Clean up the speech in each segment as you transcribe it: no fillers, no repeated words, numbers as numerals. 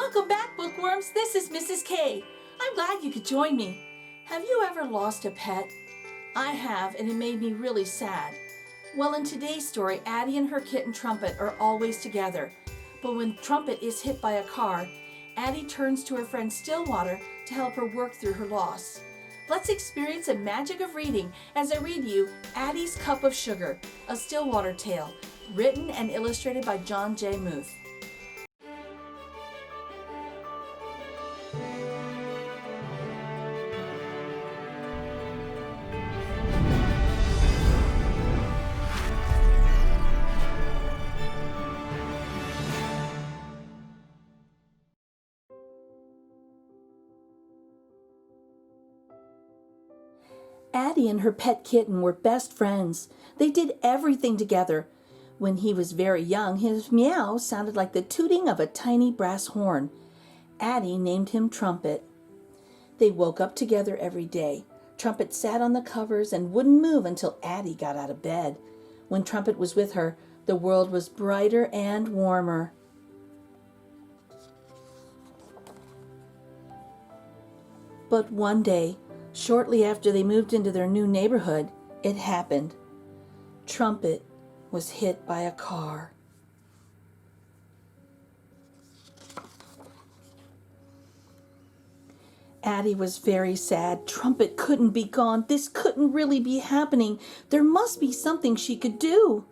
Welcome back, bookworms. This is Mrs. K. I'm glad you could join me. Have you ever lost a pet? I have, and it made me really sad. Well, in today's story, Addie and her kitten Trumpet are always together. But when Trumpet is hit by a car, Addie turns to her friend Stillwater to help her work through her loss. Let's experience the magic of reading as I read you Addie's Cup of Sugar, a Stillwater tale, written and illustrated by Jon J. Muth. Addie and her pet kitten were best friends. They did everything together. When he was very young, his meow sounded like the tooting of a tiny brass horn. Addie named him Trumpet. They woke up together every day. Trumpet sat on the covers and wouldn't move until Addie got out of bed. When Trumpet was with her, the world was brighter and warmer. But one day, shortly after they moved into their new neighborhood, it happened. Trumpet was hit by a car. Addie was very sad. Trumpet couldn't be gone. This couldn't really be happening. There must be something she could do.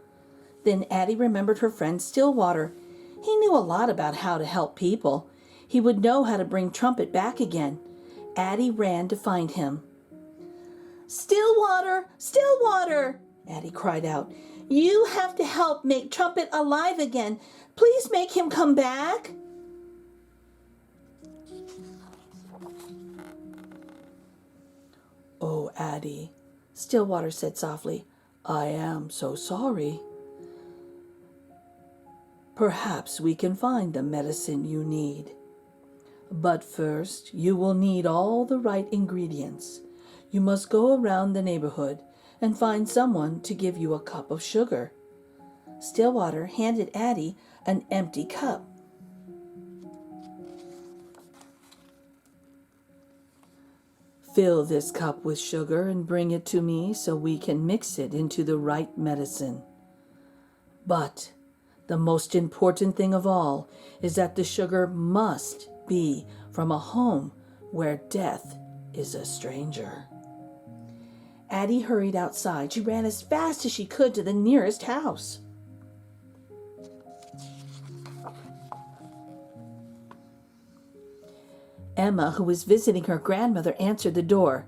Then Addie remembered her friend Stillwater. He knew a lot about how to help people. He would know how to bring Trumpet back again. Addie ran to find him. "Stillwater! Stillwater!" Addie cried out. "You have to help make Trumpet alive again. Please make him come back." "Oh, Addie," Stillwater said softly, "I am so sorry. Perhaps we can find the medicine you need. But first, you will need all the right ingredients. You must go around the neighborhood and find someone to give you a cup of sugar." Stillwater handed Addie an empty cup. "Fill this cup with sugar and bring it to me so we can mix it into the right medicine. But the most important thing of all is that the sugar must be from a home where death is a stranger." Addie hurried outside. She ran as fast as she could to the nearest house. Emma, who was visiting her grandmother, answered the door.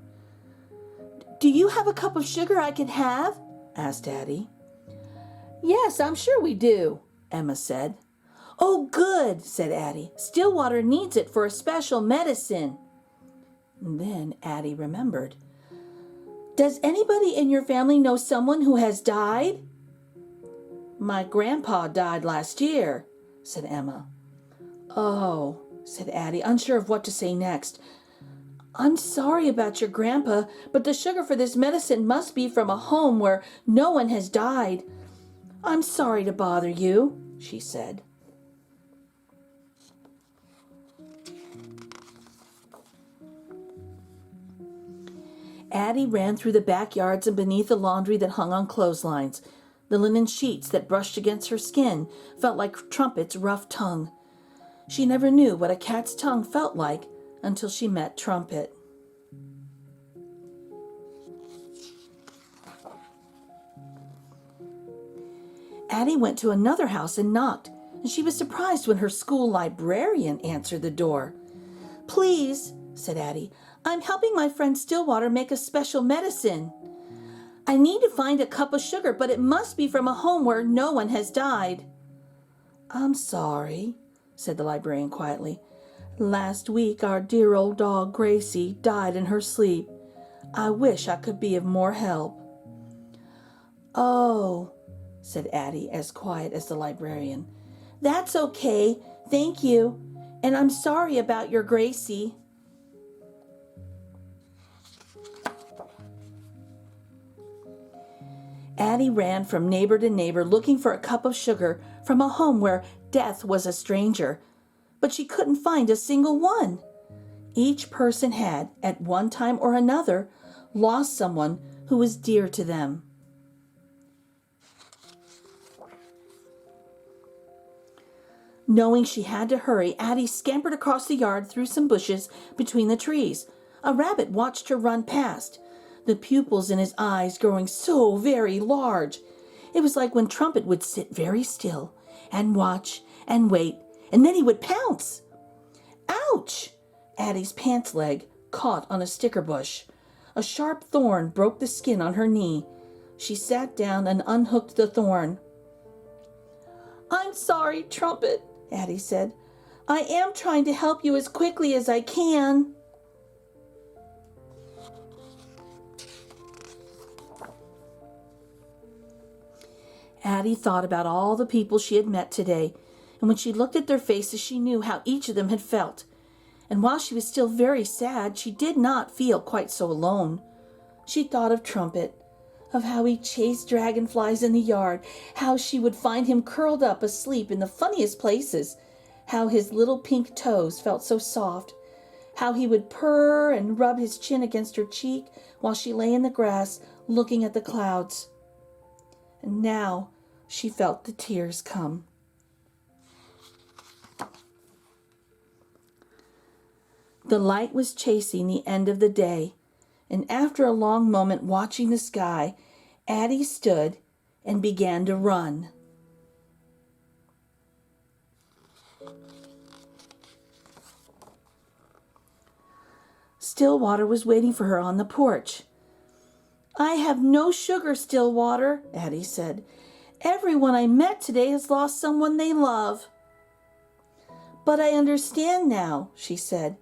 "Do you have a cup of sugar I can have?" asked Addie. "Yes, I'm sure we do," Emma said. "Oh, good," said Addie. "Stillwater needs it for a special medicine." And then Addie remembered. "Does anybody in your family know someone who has died?" "My grandpa died last year," said Emma. "Oh," said Addie, unsure of what to say next. "I'm sorry about your grandpa, but the sugar for this medicine must be from a home where no one has died. I'm sorry to bother you," she said. Addie ran through the backyards and beneath the laundry that hung on clotheslines. The linen sheets that brushed against her skin felt like Trumpet's rough tongue. She never knew what a cat's tongue felt like until she met Trumpet. Addie went to another house and knocked, and she was surprised when her school librarian answered the door. "Please," said Addie, "I'm helping my friend Stillwater make a special medicine. I need to find a cup of sugar, but it must be from a home where no one has died." "I'm sorry," said the librarian quietly. "Last week our dear old dog Gracie died in her sleep. I wish I could be of more help." "Oh," said Addie, as quiet as the librarian. "That's okay, thank you, and I'm sorry about your Gracie." Addie ran from neighbor to neighbor looking for a cup of sugar from a home where death was a stranger. but she couldn't find a single one. Each person had, at one time or another, lost someone who was dear to them. Knowing she had to hurry, Addie scampered across the yard through some bushes between the trees. A rabbit watched her run past, the pupils in his eyes growing so very large. It was like when Trumpet would sit very still and watch and wait, and then he would pounce. Ouch! Addie's pants leg caught on a sticker bush. A sharp thorn broke the skin on her knee. She sat down and unhooked the thorn. "I'm sorry, Trumpet," Addie said. "I am trying to help you as quickly as I can." Addie thought about all the people she had met today, and when she looked at their faces, she knew how each of them had felt. And while she was still very sad, she did not feel quite so alone. She thought of Trumpet, of how he chased dragonflies in the yard, how she would find him curled up asleep in the funniest places, how his little pink toes felt so soft, how he would purr and rub his chin against her cheek while she lay in the grass looking at the clouds. And now she felt the tears come. The light was chasing the end of the day, and after a long moment watching the sky, Addie stood and began to run. Stillwater was waiting for her on the porch. "I have no sugar, Stillwater," Addie said. "Everyone I met today has lost someone they love." "But I understand now," she said.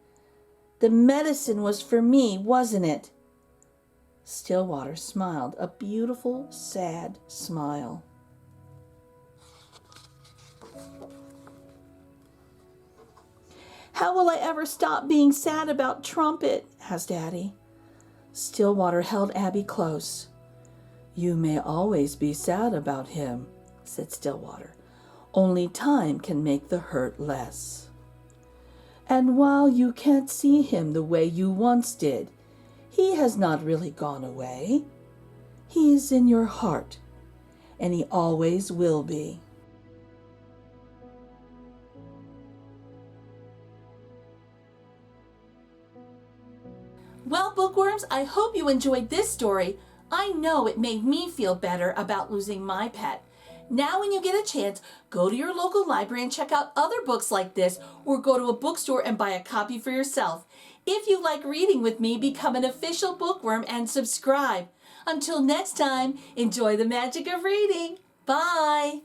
"The medicine was for me, wasn't it?" Stillwater smiled, a beautiful, sad smile. "How will I ever stop being sad about Trumpet?" asked Addie. Stillwater held Abby close. "You may always be sad about him," said Stillwater. "Only time can make the hurt less. And while you can't see him the way you once did, he has not really gone away. He is in your heart, and he always will be." Well, bookworms, I hope you enjoyed this story. I know it made me feel better about losing my pet. Now when you get a chance, go to your local library and check out other books like this, or go to a bookstore and buy a copy for yourself. If you like reading with me, become an official bookworm and subscribe. Until next time, enjoy the magic of reading. Bye!